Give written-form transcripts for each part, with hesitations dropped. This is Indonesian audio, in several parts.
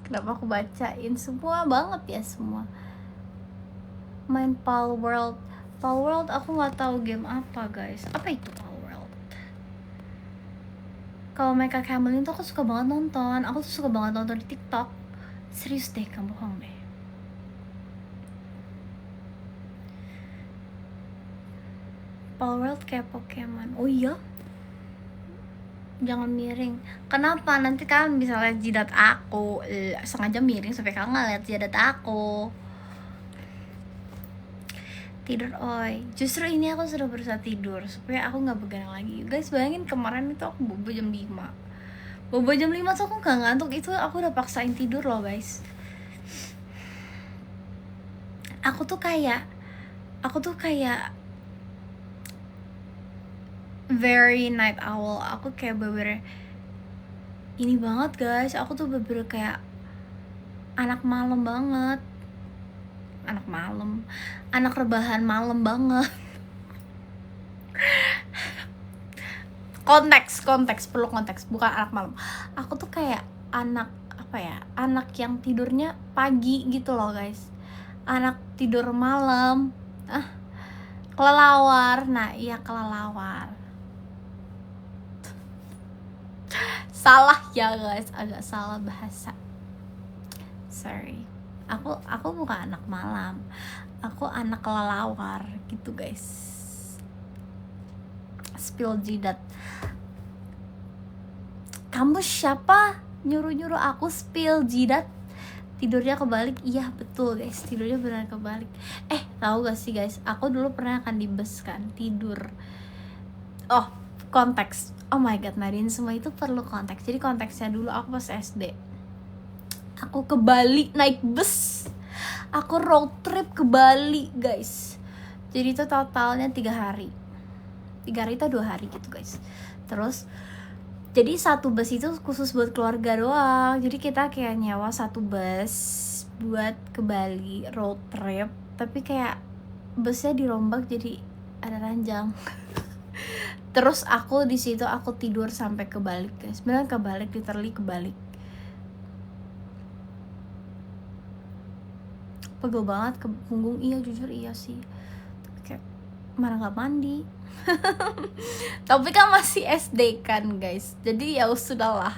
Kenapa aku bacain semua banget ya semua. Main Palworld. Palworld aku nggak tahu game apa guys. Apa itu Palworld? Kalau Mecha Camelin tuh aku suka banget nonton. Aku tuh suka banget nonton di TikTok. Serius deh, kamu bohong deh. Palworld kayak Pokemon. Oh iya? Jangan miring. Kenapa? Nanti kalian bisa lihat jidat aku. Sengaja miring supaya kalian nggak lihat jidat aku. Tidur oi. Justru ini aku sudah berusaha tidur supaya aku nggak begadang lagi. Guys, bayangin kemarin itu aku bobo jam 5. Bobo jam 5 tuh aku nggak ngantuk. Itu aku udah paksain tidur loh guys. Aku tuh kayak very night owl. Aku kayak bener ini banget guys. Aku tuh bener kayak anak malam banget. Anak rebahan malam banget. konteks perlu konteks, bukan anak malam. Aku tuh kayak anak apa ya, anak yang tidurnya pagi gitu loh guys, anak tidur malam, kelelawar. Nah iya, kelelawar. Salah ya guys, agak salah bahasa, sorry. Aku bukan anak malam, aku anak kelelawar gitu guys. Spill jidat. Kamu siapa nyuruh aku spill jidat? Tidurnya kebalik. Iya betul guys, tidurnya benar kebalik. Tahu gak sih guys, aku dulu pernah akan di bus kan, tidur. Oh, konteks. Oh my god Nadine, semua itu perlu konteks. Jadi konteksnya dulu aku pas SD, aku ke Bali naik bus. Aku road trip ke Bali guys. Jadi itu totalnya 3 hari. 3 hari atau 2 hari gitu guys. Terus jadi satu bus itu khusus buat keluarga doang. Jadi kita kayak nyewa satu bus buat ke Bali road trip. Tapi kayak busnya dirombak jadi ada ranjang. Terus aku di situ aku tidur sampai kebalik guys. Beneran kebalik, literally kebalik. Pegel banget ke punggung. Iya jujur iya sih. Kayak mana nggak mandi. Tapi kan masih SD kan guys, jadi ya sudahlah.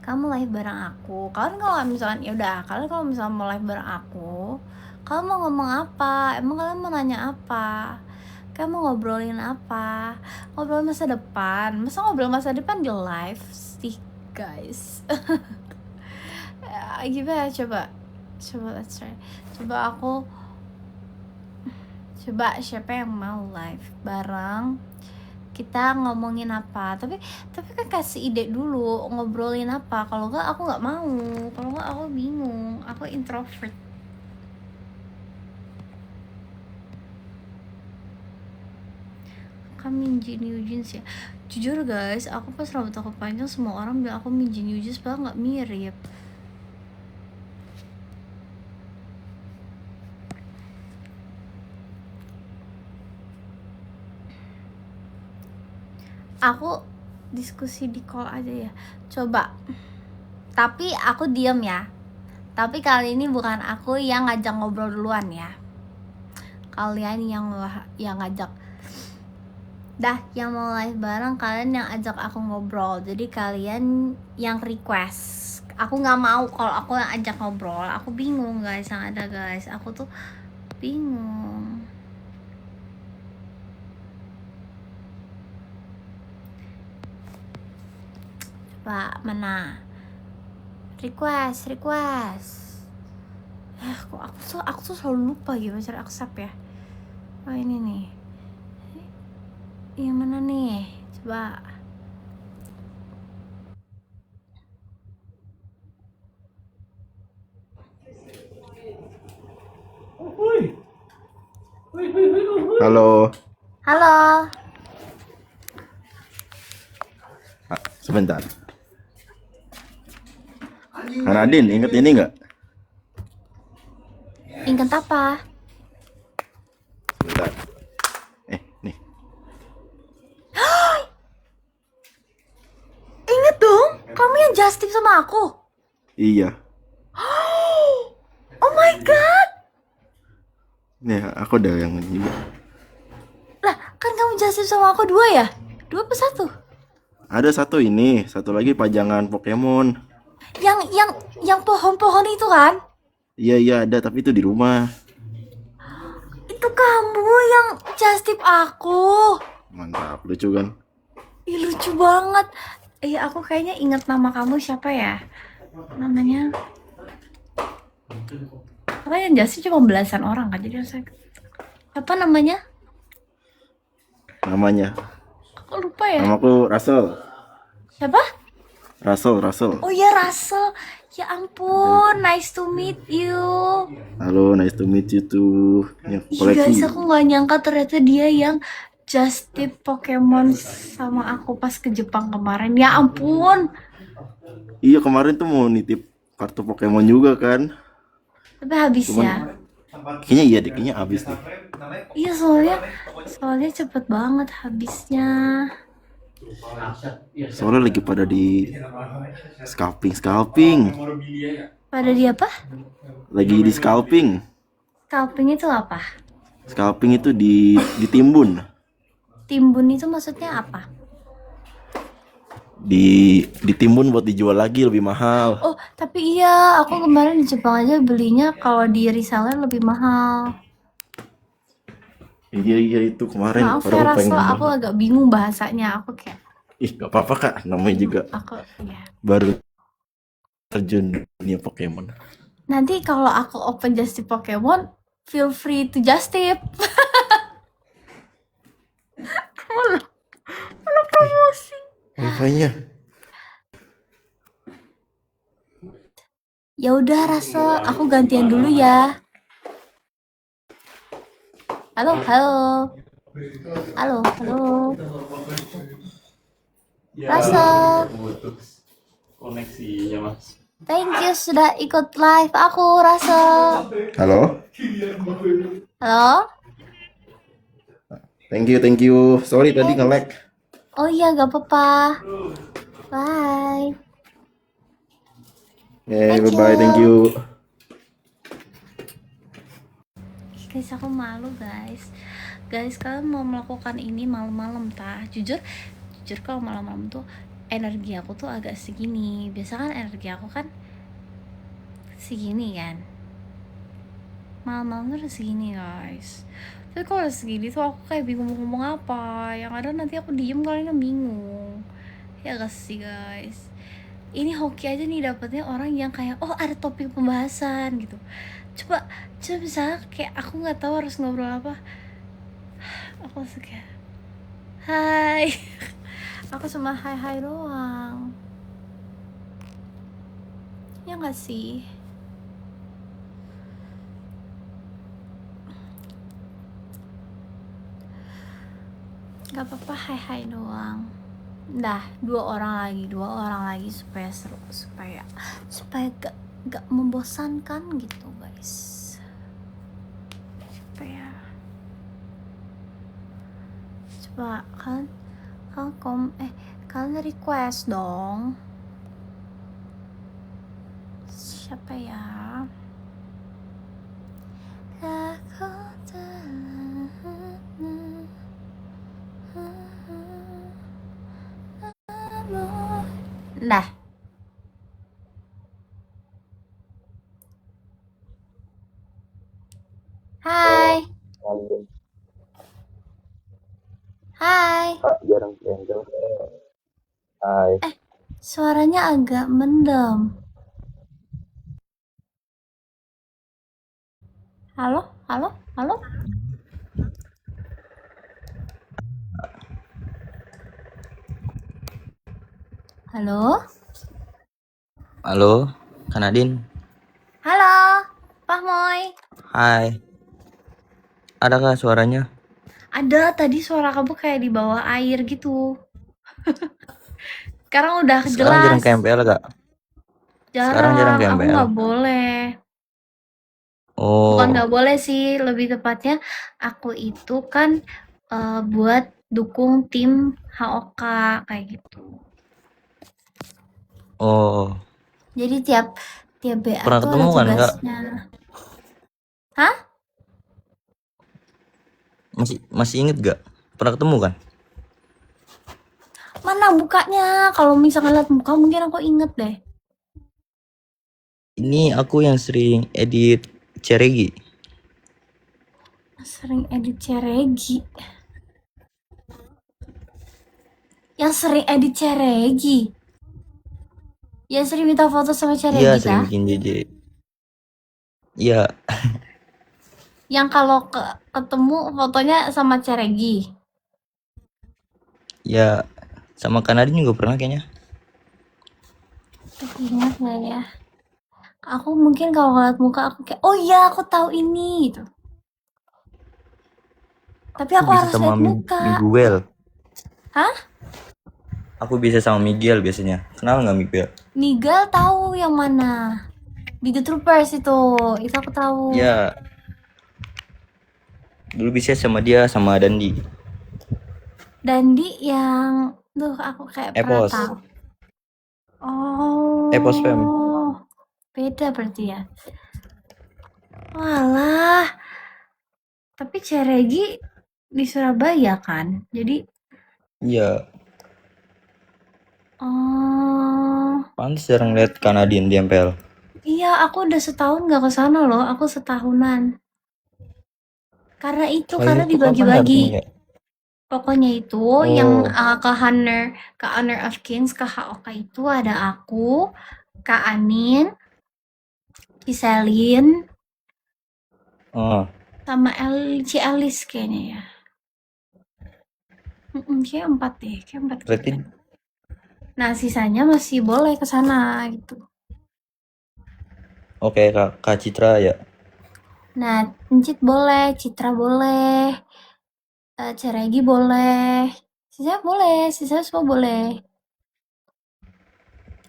Kamu live bareng aku. Kalian kalau misalkan ya udah, kalian kalau misalkan mau live bareng aku, kalian mau ngomong apa? Emang kalian mau nanya apa? Kalian mau ngobrolin apa? Ngobrol masa depan. Masa ngobrol masa depan di live sih guys? Gimana coba let's try. Coba siapa yang mau live bareng, kita ngomongin apa? Tapi kan kasih ide dulu, ngobrolin apa. Kalau enggak aku nggak mau, kalau enggak aku bingung, aku introvert. Kamu Minji New Jeans ya? Jujur guys, aku pas rambut aku panjang semua orang bilang aku Minji New Jeans, padahal nggak mirip. Aku diskusi di call aja ya, coba. Tapi aku diam ya. Tapi kali ini bukan aku yang ngajak ngobrol duluan ya. Kalian yang ngajak. Dah, yang mau live bareng kalian yang ajak aku ngobrol. Jadi kalian yang request. Aku nggak mau kalau aku yang ajak ngobrol. Aku bingung guys yang ada guys. Aku tuh bingung. Coba mana? Request. Kok aku tuh selalu lupa gimana cara accept ya. Oh ini nih. Yang mana nih? Coba. Halo. Sebentar. Nadine, inget ini nggak? Ingat apa? Sebentar. Nih. Ingat dong, kamu yang just tip sama aku? Iya. Oh my god. Nih, aku ada yang juga. Lah, kan kamu just tip sama aku 2 ya? 2 apa 1? Ada satu ini, satu lagi pajangan Pokemon. Yang pohon-pohon itu kan? Iya, iya ada, tapi itu di rumah. Itu kamu yang just tip aku. Mantap, lucu kan? Ih, lucu banget. Aku kayaknya inget nama kamu siapa ya? Namanya karena yang just tip cuma belasan orang kan, jadi saya apa namanya? Namanya. Aku lupa ya. Namaku Russell. Siapa? Russell. Oh ya, Russell. Ya ampun, nice to meet you. Halo, nice to meet you too. Yang Ih, koleksi. guys, aku nggak nyangka ternyata dia yang just tip Pokemon sama aku pas ke Jepang kemarin. Ya ampun. Iya, kemarin tuh mau nitip kartu Pokemon juga kan. Tapi habis Cuman ya. kayaknya iya deh, kayaknya habis deh. Iya, soalnya cepet banget habisnya. Soalnya lagi pada di scalping. Pada dia apa? Lagi di scalping. Scalping itu apa? Scalping itu ditimbun. Timbun itu maksudnya apa? Ditimbun buat dijual lagi lebih mahal. Oh, tapi iya, aku kemarin di Jepang aja belinya kalau di reseller lebih mahal. Iya itu kemarin Maaf ya, padahal Raso, pengen aku banget. agak bingung bahasanya. Aku kayak, Ih, gak apa-apa kak, namanya juga ya. baru terjun dunia Pokemon. Nanti kalau aku open just tip Pokemon, feel free to just tip. Malah promosi. Wifi-nya. Ya udah, Rasa, aku gantian dulu ya. Halo. Rasa, koneksinya mas. thank you sudah ikut live aku, Rasa. Halo. Halo? Thank you. Sorry tadi nge-lag. Oh iya, gak apa-apa. Bye. Bye bye, thank you. Guys, aku malu guys. Guys, kalian mau melakukan ini malam-malam tah? Jujur kalau malam-malam tuh energi aku tuh agak segini. Biasa kan energi aku kan segini kan. Malam-malam tuh udah segini guys. Tapi kalau udah segini tuh aku kayak bingung mau ngomong apa. Yang ada nanti aku diem, kalian yang bingung. Ya gak sih guys. Ini hoki aja nih dapetnya orang yang kayak oh ada topik pembahasan gitu. Coba bisa kayak aku nggak tahu harus ngobrol apa. Aku langsung kayak hai. Aku cuma hai doang. Ya nggak sih? Gak apa-apa, hai doang. Dah, dua orang lagi supaya seru, supaya gak membosankan gitu guys. Supaya coba kalian request dong. Siapa ya? Aku Nah. Hai. Jarang. Hai. Suaranya agak mendem. Halo? Halo, Kak Nadine. Halo, Pak Moy. Hai. Adakah suaranya? Ada, tadi suara kamu kayak di bawah air gitu. Sekarang udah jelas. Sekarang jarang ke MPL gak? Sekarang jarang ke Aku MPL. nggak boleh. Oh. Bukan nggak boleh sih, lebih tepatnya aku itu kan buat dukung tim HOK kayak gitu. Oh, Jadi tiap tiap BA pernah tuh ada ketemu kan Kak? tugasnya. Hah? Masih inget gak? Pernah ketemu kan? Mana bukanya? Kalau misalkan lihat muka mungkin aku inget deh. Ini aku yang sering edit Ceregi. Sering edit Ceregi. Yang sering edit Ceregi. Yang sering minta foto sama Iya, Ceregi sering kah? bikin JJ. Iya, Yang kalau ketemu fotonya sama Ceregi. ya sama Kanadin juga pernah kayaknya. Ingat gak ya? Aku mungkin kalau ngeliat muka aku kayak, oh iya aku tahu ini gitu. Tapi Aku aku bisa harus sama lihat muka. Miguel. Hah? Aku bisa sama Miguel biasanya. Kenal nggak Miguel? Miguel tahu yang mana? Di The Troopers itu aku tahu. Ya, dulu bisa sama dia sama Dandi. Dandi yang, duh aku kayak pernah Epos. tahu. Oh. Epos fam. Beda berarti ya. Walah. Tapi Ceregi di Surabaya kan? Jadi, Iya, oh. pantes jarang lihat Kanadin di MPL. Iya, aku udah setahun gak ke sana loh. Aku setahunan. Karena Terakhir tuh kapan dibagi-bagi. datang ya? Pokoknya itu yang Oh, ke Honor of Kings, ke HOK itu ada aku, Kak Anin, Ciselin, oh, sama Ci Elis kayaknya ya. Kayak 4 deh, kayak 4 berarti kita. Nah, sisanya masih boleh ke sana gitu. oke Kak Citra ya. Nah, Encit boleh, Citra boleh, Ceregi boleh. Sisanya semua boleh.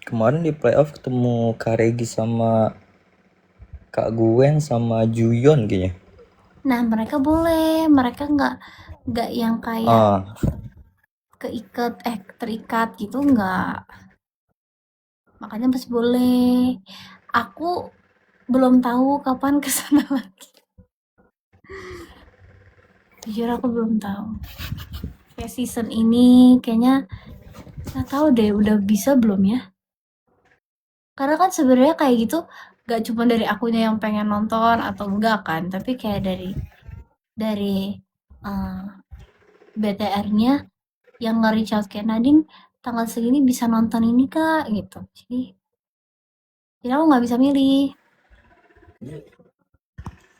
Kemarin di playoff ketemu Kak Regi sama Kak Gwen sama Juyon kayaknya. Nah, mereka boleh, mereka nggak yang kayak Ah, terikat gitu nggak. Makanya masih boleh. Aku belum tahu kapan kesana lagi. Jujur aku belum tahu. Kayak season ini kayaknya nggak tahu deh udah bisa belum ya. Karena kan sebenarnya kayak gitu gak cuma dari akunya yang pengen nonton atau enggak kan, tapi kayak dari BTR-nya yang nge-reach out kayak Nadine tanggal segini bisa nonton ini kak gitu. Jadi aku nggak bisa milih.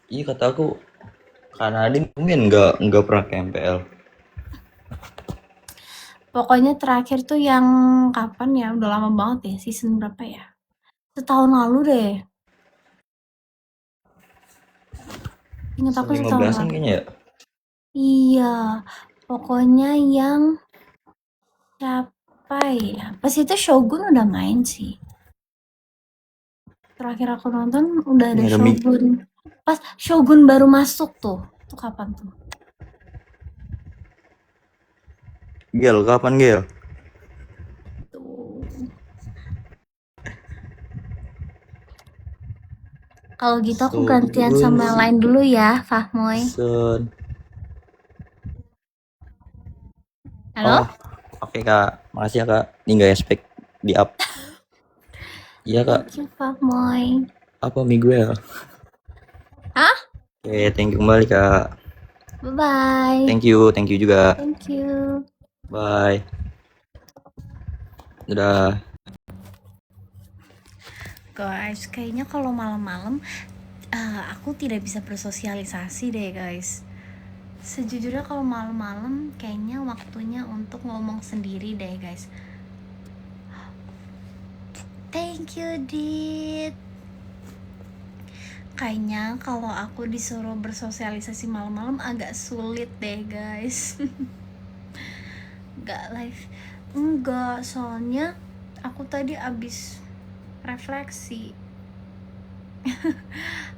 iya kata aku Kanadin mungkin nggak pernah ke MPL. Pokoknya terakhir tuh yang kapan ya? Udah lama banget ya. Season berapa ya? Setahun lalu deh. Ingat aku setahun 15-an lalu. kayaknya ya. Iya. Pokoknya yang siapa ya? Pas itu Shogun udah main sih. Terakhir aku nonton udah ada Ini ada Shogun. Pas Shogun baru masuk tuh. Itu kapan tuh? Gel, kapan Gel? Tuh. Kalau gitu aku gantian sama yang lain dulu ya, Fahmoy. Halo? Oh, oke Kak. Makasih ya Kak. Ini nggak expect di up. Iya Kak. Thank you, Fahmoy. Apa Miguel? Hah? Oke, thank you kembali Kak. Bye-bye. Thank you juga. Thank you. Bye. Dadah. Guys, kayaknya kalau malam-malam aku tidak bisa bersosialisasi deh guys. Sejujurnya kalau malam-malam kayaknya waktunya untuk ngomong sendiri deh guys. Thank you Dit. Kayaknya kalau aku disuruh bersosialisasi malam-malam agak sulit deh guys. Gak live. Enggak, soalnya aku tadi abis refleksi.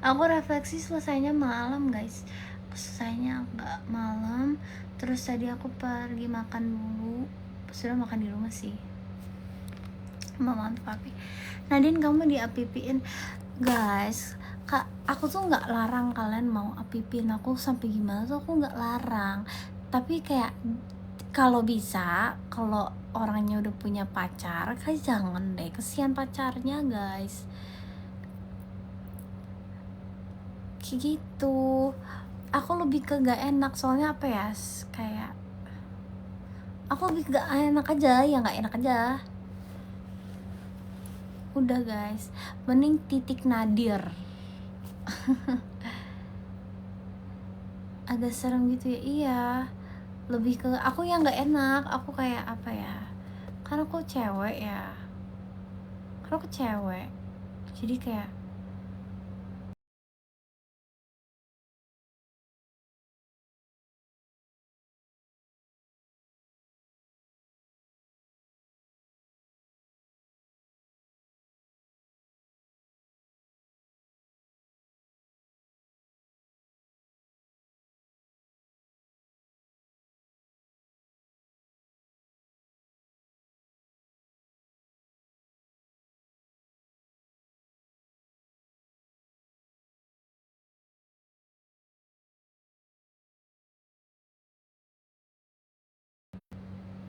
Aku refleksi selesainya malam guys, selesainya agak malam. Terus tadi aku pergi makan dulu, sudah makan di rumah sih. Mama untuk papi. Nadine, kamu diapipiin. Guys, Kak, aku tuh nggak larang kalian mau apipin aku sampai gimana tuh, aku nggak larang. Tapi kayak kalau bisa, kalau orangnya udah punya pacar, kayak jangan deh, kesian pacarnya guys. Kayak gitu. Aku lebih ke gak enak, soalnya apa ya, kayak aku lebih gak enak aja, ya gak enak aja. Udah guys, mending titik nadir. Agak serem gitu ya. Iya, lebih ke aku yang gak enak. Aku kayak apa ya, karena aku cewek ya, jadi kayak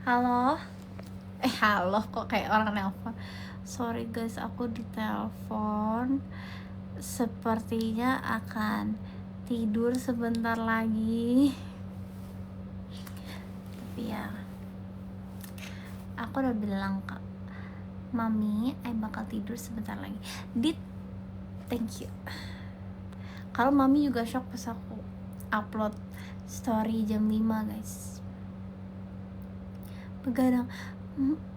halo. Halo, kok kayak orang nelpon. Sorry guys, aku ditelepon. Sepertinya akan tidur sebentar lagi. Tapi ya, aku udah bilang ke Mami, bakal tidur sebentar lagi. Dit, thank you. Kalau Mami juga shock pas aku upload story jam 5 guys. Begadang.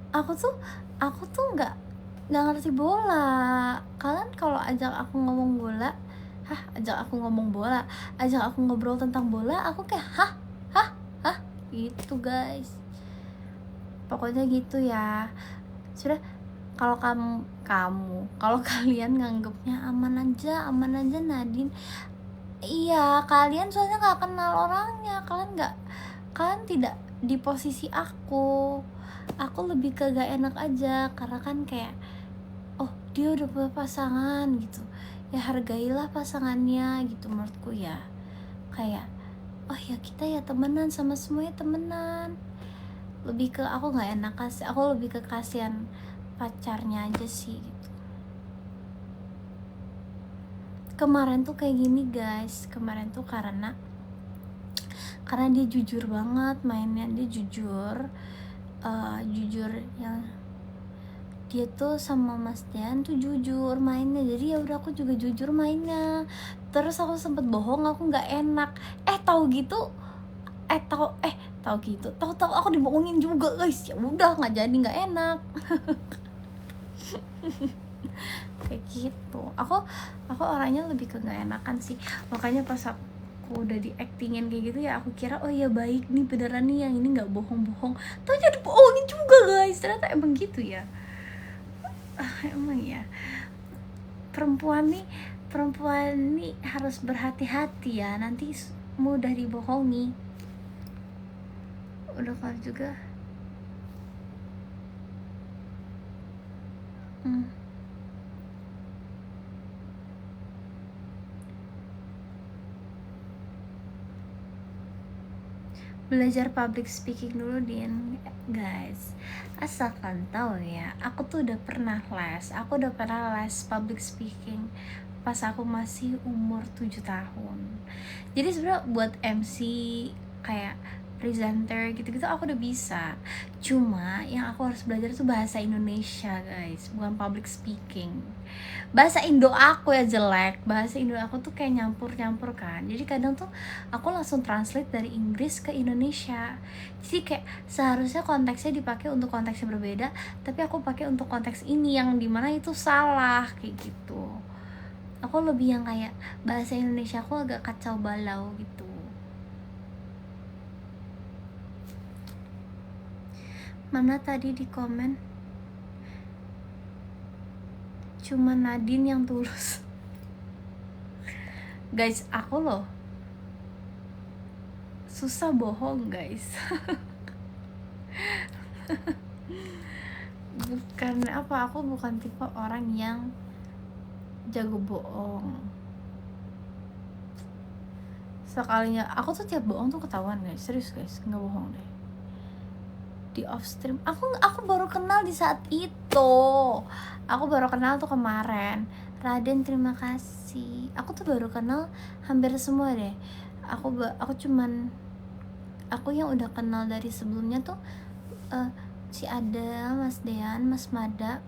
Aku tuh nggak ngerti bola. Kalian kalau ajak aku ngomong bola, ajak aku ngobrol tentang bola, aku kayak hah gitu guys. Pokoknya gitu ya. Sudah, kalau kalau kalian nganggepnya aman aja Nadine, iya, kalian soalnya nggak kenal orangnya, kalian tidak di posisi aku lebih ke gak enak aja, karena kan kayak oh dia udah punya pasangan gitu ya, hargailah pasangannya gitu menurutku ya. Kayak oh ya kita ya temenan, sama semuanya temenan. Lebih ke aku nggak enak aku lebih ke kasihan pacarnya aja sih gitu. Kemarin tuh kayak gini guys, kemarin tuh karena dia jujur banget mainnya, dia jujur yang dia tuh sama Mas Dian tuh jujur mainnya, jadi ya udah aku juga jujur mainnya. Terus aku sempet bohong, aku nggak enak. Tahu aku dibohongin juga guys. Ya udah nggak jadi, nggak enak. Kayak gitu. Aku orangnya lebih ke nggak enakan sih, makanya pas aku udah di actingin kayak gitu ya, aku kira oh ya baik nih, beneran nih yang ini nggak bohong-bohong, tuh jadi bohongin juga guys. Ternyata emang gitu ya. Emang ya, perempuan nih harus berhati-hati ya, nanti mudah dibohongi. Udah kelar juga. Belajar public speaking dulu Din guys. Asalkan tahu ya, aku tuh udah pernah les public speaking pas aku masih umur 7 tahun. Jadi sebenarnya buat MC, kayak presenter gitu-gitu aku udah bisa. Cuma yang aku harus belajar tuh bahasa Indonesia guys, bukan public speaking. Bahasa Indo aku ya jelek, bahasa Indo aku tuh kayak nyampur-nyampur kan. Jadi kadang tuh aku langsung translate dari Inggris ke Indonesia. Jadi kayak seharusnya konteksnya dipakai untuk konteks yang berbeda, tapi aku pakai untuk konteks ini yang dimana itu salah kayak gitu. Aku lebih yang kayak bahasa Indonesia aku agak kacau balau gitu. Mana tadi di komen? Cuma Nadine yang tulus. Guys, aku loh susah bohong guys. Karena apa, aku bukan tipe orang yang jago bohong. Sekalinya aku tuh tiap bohong tuh ketahuan guys, serius guys, nggak bohong deh. Di off stream aku baru kenal di saat itu, aku baru kenal tuh kemarin. Raden terima kasih, aku tuh baru kenal hampir semua deh. Aku cuman aku yang udah kenal dari sebelumnya tuh si Ada, Mas Dean, Mas Mada,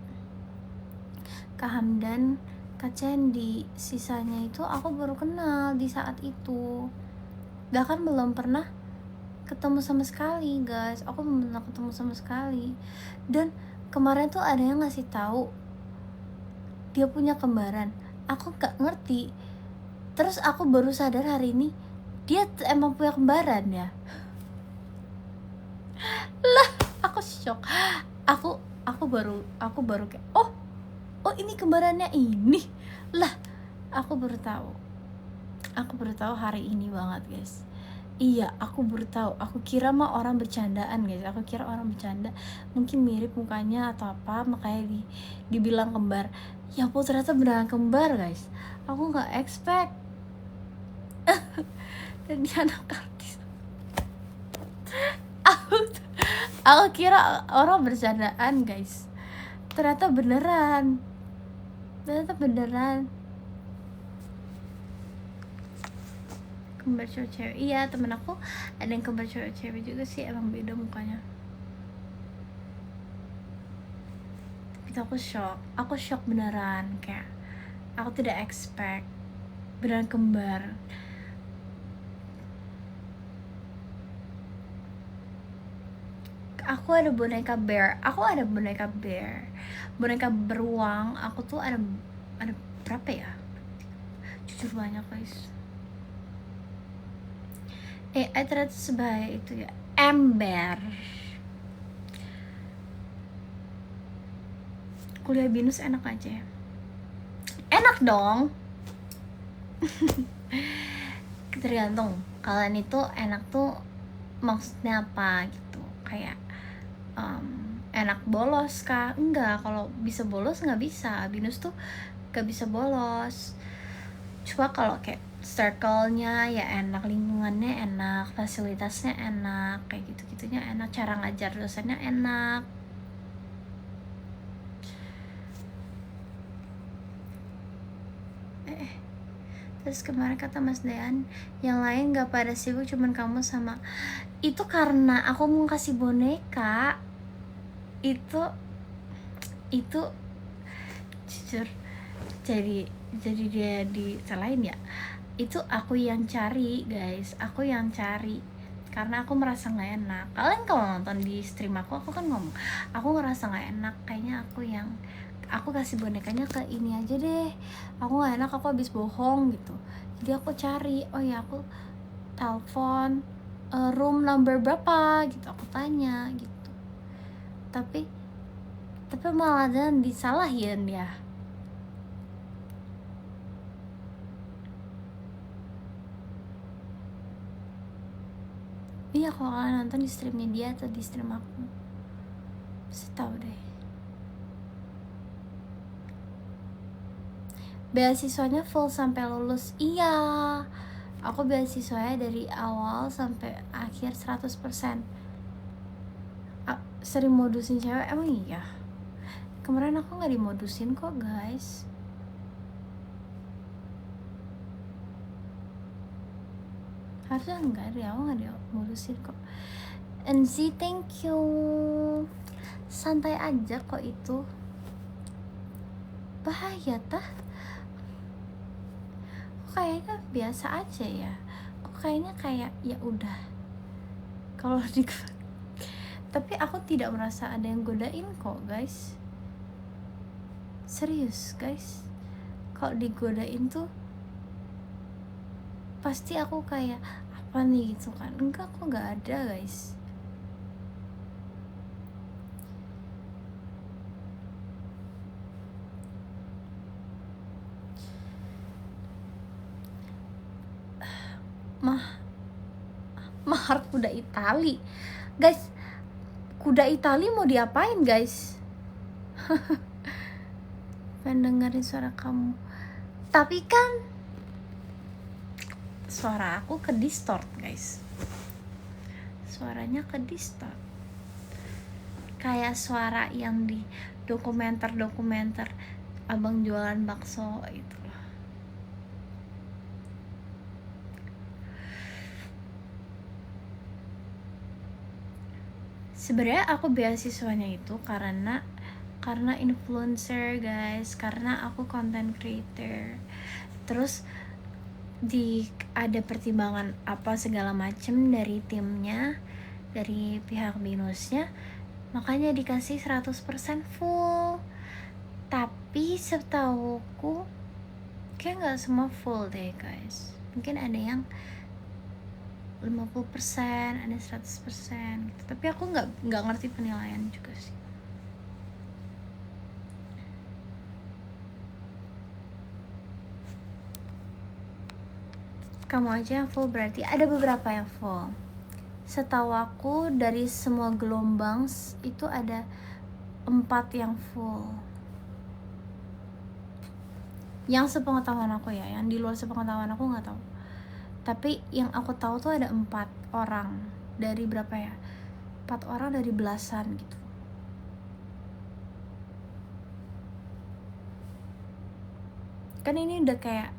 Kak Hamdan, Kak Cendi. Sisanya itu aku baru kenal di saat itu, bahkan belum pernah ketemu sama sekali guys. Aku belum pernah ketemu sama sekali. Dan kemarin tuh ada yang ngasih tahu dia punya kembaran, aku gak ngerti. Terus aku baru sadar hari ini dia emang punya kembaran ya. Lah aku shock. Aku baru kayak oh ini kembarannya ini. Lah aku baru tahu hari ini banget guys. Iya, aku baru tahu. Aku kira mah orang bercandaan guys. Aku kira orang bercanda, mungkin mirip mukanya atau apa, makanya dibilang kembar. Ya ampun, ternyata beneran kembar guys. Aku nggak expect. Dan dia anak artis. Aku kira orang bercandaan guys. Ternyata beneran. Kembar cewek-cewek. Iya, temen aku ada yang kembar cewek-cewek juga sih, emang beda mukanya. Itu aku shock beneran, kayak aku tidak expect beneran kembar. Aku ada boneka bear, boneka beruang. Aku tuh ada berapa ya, jujur banyak guys. Ternyata sebahaya itu ya. Ember. Kuliah binus enak aja ya? Enak dong. Tergantung kalian itu enak tuh maksudnya apa gitu. Kayak enak bolos kah? Enggak, kalau bisa bolos nggak bisa. Binus tuh nggak bisa bolos. Coba kalau kayak circle-nya ya enak, lingkungannya enak, fasilitasnya enak, kayak gitu-gitunya enak, cara ngajar dosennya enak. Terus kemarin kata Mas Dean, yang lain gak pada sibuk, cuman kamu sama. Itu karena aku mau kasih boneka. Itu jujur jadi dia disalahin ya. Itu aku yang cari guys, karena aku merasa nggak enak. Kalian kalau nonton di stream aku kan ngomong aku ngerasa nggak enak, kayaknya aku kasih bonekanya ke ini aja deh, aku nggak enak, aku habis bohong gitu. Jadi aku cari, oh ya aku telepon room number berapa gitu, aku tanya gitu. Tapi malah dan disalahin ya. Iya, kalau kalian nonton di streamnya dia atau di stream aku pasti tahu deh. Beasiswanya full sampai lulus. Iya, aku beasiswanya dari awal sampai akhir 100%. Sering modusin cewek, emang iya? Kemarin aku gak dimodusin kok guys. Harusnya enggak deh, aku gak dimodusin kok. NZ, thank you. Santai aja kok itu. Bahaya tah? Kayaknya biasa aja ya. Kayaknya kayak ya udah. Kalau tapi aku tidak merasa ada yang godain kok guys. Serius guys, kalau digodain tuh pasti aku kayak apa nih gitu kan. Enggak, kok nggak ada guys. Mahar kuda Itali guys. Kuda Itali mau diapain guys? pengen dengerin suara kamu. Tapi kan suara aku ke distort guys, suaranya ke distort kayak suara yang di dokumenter abang jualan bakso itu loh. Sebenarnya aku beasiswanya itu karena influencer guys, karena aku content creator. Terus ada pertimbangan apa segala macem dari timnya, dari pihak binusnya, makanya dikasih 100% full. Tapi setahuku kayak nggak semua full deh guys, mungkin ada yang 50%, ada 100% gitu. Tapi aku nggak ngerti penilaian juga sih. Kamu aja yang full, berarti ada beberapa yang full. Setahu aku dari semua gelombang itu ada 4 yang full. Yang sepengetahuan aku ya, yang di luar sepengetahuan aku nggak tahu. Tapi yang aku tahu tuh ada 4 orang dari berapa ya? 4 orang dari belasan gitu. Kan ini udah kayak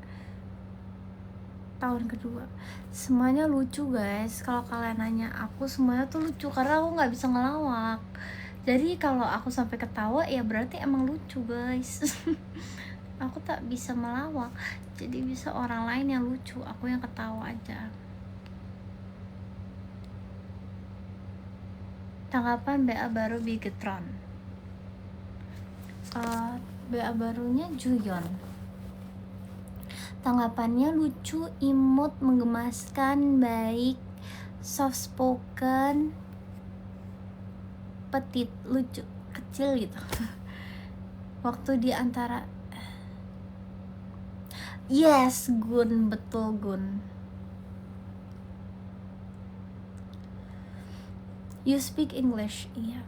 tahun kedua, semuanya lucu guys. Kalau kalian nanya aku, semuanya tuh lucu karena aku nggak bisa ngelawak. Jadi kalau aku sampai ketawa ya berarti emang lucu guys. Aku tak bisa melawak, jadi bisa orang lain yang lucu, aku yang ketawa aja. Tanggapan BA baru Bigetron. BA barunya Juyon. Tanggapannya lucu, imut, menggemaskan, baik, soft spoken, petit, lucu, kecil gitu. Waktu di antara yes, Gun, betul Gun. You speak English, iya.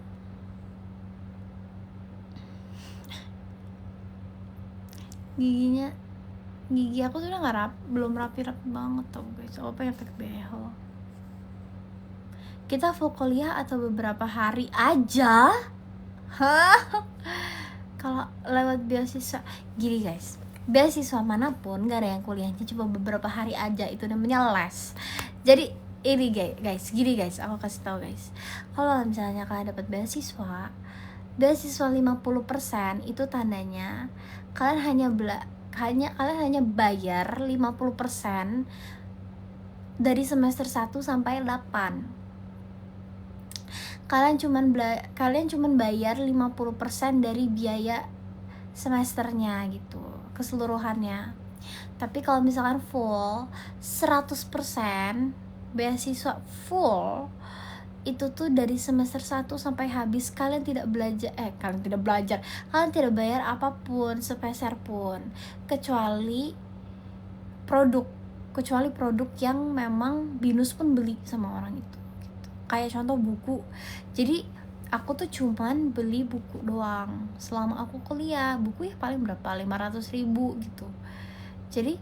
Gigi aku tuh udah belum rapi banget tau guys. Aku pengen pakai behel. Kita full kuliah atau beberapa hari aja? Hah? Kalau lewat beasiswa, gini guys, beasiswa manapun gak ada yang kuliahnya cuma beberapa hari aja, itu namanya les. Jadi ini guys, gini guys, aku kasih tahu guys. Kalau misalnya kalian dapat beasiswa 50% itu tandanya kalian hanya bayar 50% dari semester 1 sampai 8. Kalian cuman bayar 50% dari biaya semesternya gitu, keseluruhannya. Tapi kalau misalkan full 100% beasiswa full, itu tuh dari semester 1 sampai habis kalian tidak kalian tidak bayar apapun sepeser pun, kecuali produk yang memang binus pun beli sama orang itu gitu. Kayak contoh buku. Jadi aku tuh cuman beli buku doang selama aku kuliah. Buku ya paling berapa, 500.000 gitu. Jadi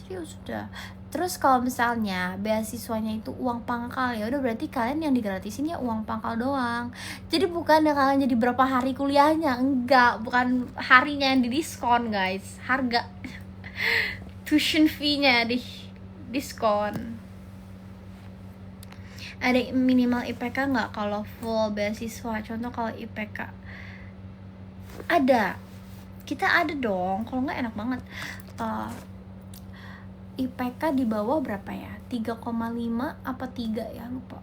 ya sudah. Terus kalau misalnya beasiswanya itu uang pangkal, ya udah berarti kalian yang digratisin ya uang pangkal doang. Jadi bukan kalian jadi berapa hari kuliahnya, enggak, bukan harinya yang didiskon guys. Harga tuition fee-nya di diskon. Ada minimal IPK nggak kalau full beasiswa? Contoh kalau IPK ada, kita ada dong. Kalau nggak enak banget. IPK di bawah berapa ya? 3,5 apa 3 ya, lupa.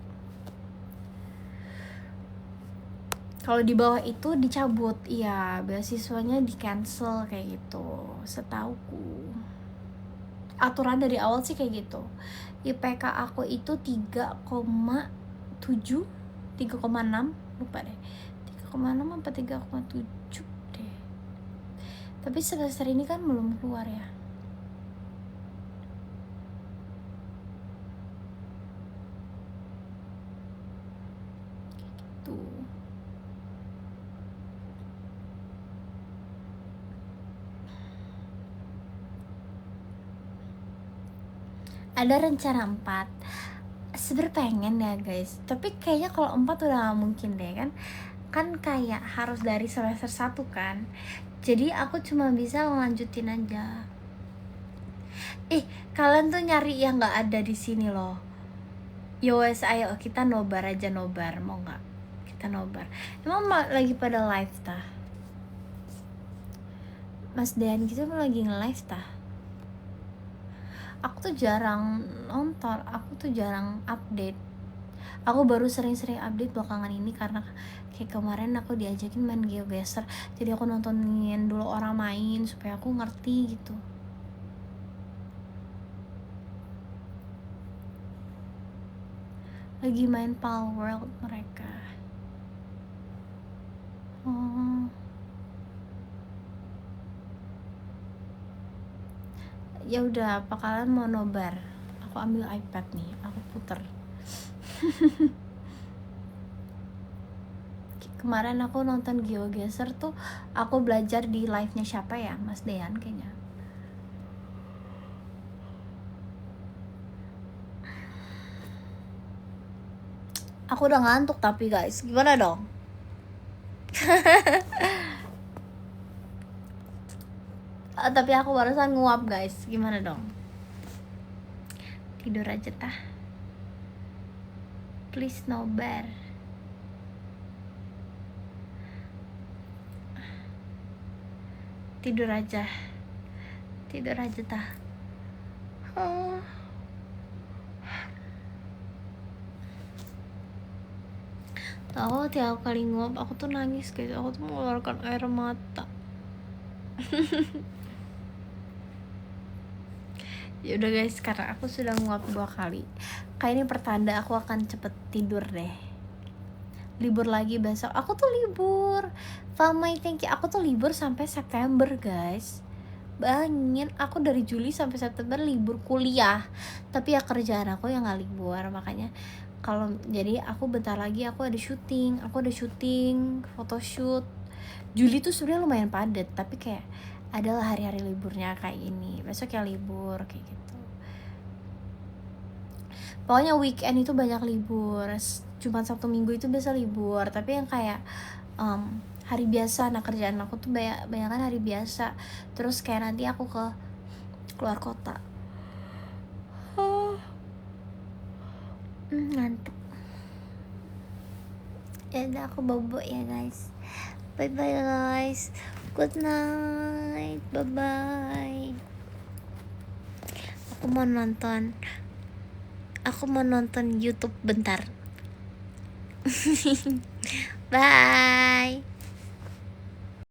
Kalau di bawah itu dicabut, iya, beasiswanya di cancel kayak gitu, setauku. Aturan dari awal sih kayak gitu. IPK aku itu 3,7, 3,6, lupa deh. 3,6 apa 3,7 deh. Tapi semester ini kan belum keluar ya. ada rencana 4. Sebenernya pengen ya guys, tapi kayaknya kalau 4 udah gak mungkin deh kan kayak harus dari semester 1 kan, jadi aku cuma bisa ngelanjutin aja. Kalian tuh nyari yang nggak ada di sini loh. Yowes, ayo kita nobar aja, nobar, mau nggak? Kita nobar. Emang lagi pada live tah? Mas Dean gitu lagi nge-live tah? Aku tuh jarang nonton, aku tuh jarang update. Aku baru sering-sering update belakangan ini karena kayak kemarin aku diajakin main GeoGuessr, jadi aku nontonin dulu orang main supaya aku ngerti gitu. Lagi main Pal World mereka. Ya udah, apa kalian mau nobar? Aku ambil iPad nih, aku puter. Kemarin aku nonton GeoGuessr tuh, aku belajar di live-nya siapa ya? Mas Dean kayaknya. Aku udah ngantuk tapi guys, gimana dong? Tapi aku barusan nguap guys, gimana dong? Tidur aja tah. Please nobar. Tidur aja tah. Tahu tiap kali nguap aku tuh nangis guys, aku tuh mengeluarkan air mata. Ya udah guys, karena aku sudah nguap 2 kali, kayak ini pertanda aku akan cepet tidur deh. Libur lagi besok, aku tuh libur. Famai thank you, aku tuh libur sampai September guys. Bayangin, aku dari Juli sampai September libur kuliah, tapi ya kerjaan aku yang nggak libur, makanya kalau jadi aku bentar lagi aku ada syuting, photoshoot. Juli tuh sebenarnya lumayan padat, tapi kayak adalah hari-hari liburnya kayak ini, besok ya libur kayak gitu. Pokoknya weekend itu banyak libur, Jumat Sabtu Minggu itu biasa libur, tapi yang kayak hari biasa, nah kerjaan aku tuh banyak kan hari biasa, terus kayak nanti aku keluar kota. Ngantuk. Ya udah, aku bobo ya guys. Bye bye guys. Good night. Bye bye. Aku mau nonton YouTube bentar. Bye.